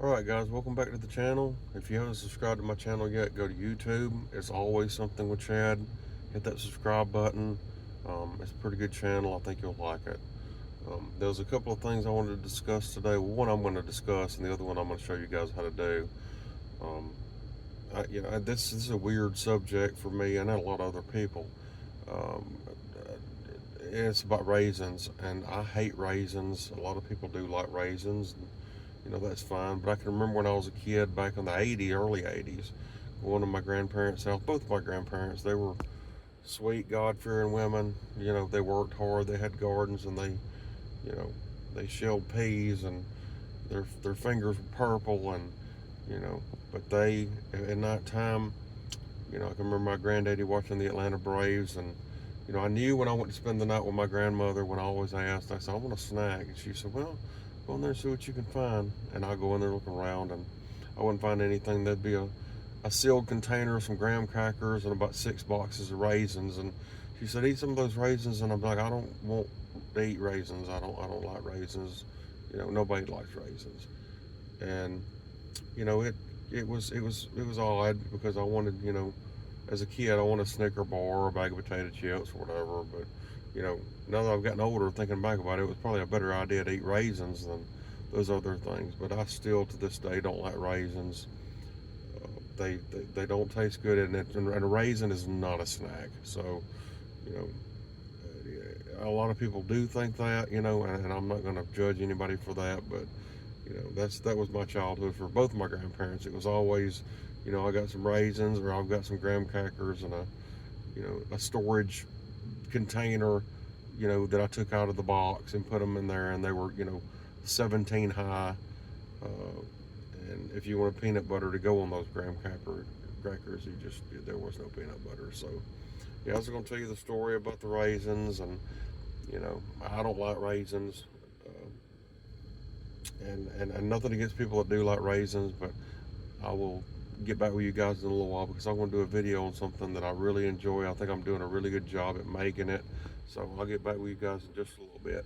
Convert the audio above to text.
Alright guys, welcome back to the channel. If you haven't subscribed to my channel yet, go to YouTube. It's Always Something with Chad. Hit that subscribe button. It's a pretty good channel. I think you'll like it. There's a couple of things I wanted to discuss today. Well, one I'm going to discuss and the other one I'm going to show you guys how to do. Um, this is a weird subject for me and a lot of other people. Um, it's about raisins, and I hate raisins. A lot of people do like raisins. That's fine. But I can remember when I was a kid back in the early 80s, going to my grandparents' house. Both of my grandparents, they were sweet, God-fearing women. They worked hard. They had gardens, and you know, they shelled peas, and their fingers were purple, and you know. But they, at night time, I can remember my granddaddy watching the Atlanta Braves, and I knew when I went to spend the night with my grandmother, when I always asked, I said, I want a snack. And she said, well, go in there and see what you can find. And I go in there, look around, and I wouldn't find anything. There'd be a sealed container of some graham crackers and about 6 boxes of raisins. And she said, eat some of those raisins. And I'm like, I don't want to eat raisins. I don't like raisins. Nobody likes raisins. And it was odd because I wanted, as a kid, I wanted a Snicker bar or a bag of potato chips or whatever. But now that I've gotten older, thinking back about it, it was probably a better idea to eat raisins than those other things. But I still, to this day, don't like raisins. They don't taste good, and a raisin is not a snack. So, you know, a lot of people do think that, and I'm not going to judge anybody for that. But that was my childhood for both my grandparents. It was always, I got some raisins or I've got some graham crackers and a storage container, that I took out of the box and put them in there, and they were, 17 high. Uh, and if you wanted peanut butter to go on those graham crackers, there was no peanut butter. So, yeah, I was going to tell you the story about the raisins, and I don't like raisins. And nothing against people that do like raisins, but I will get back with you guys in a little while because I'm going to do a video on something that I really enjoy. I think I'm doing a really good job at making it. So I'll get back with you guys in just a little bit.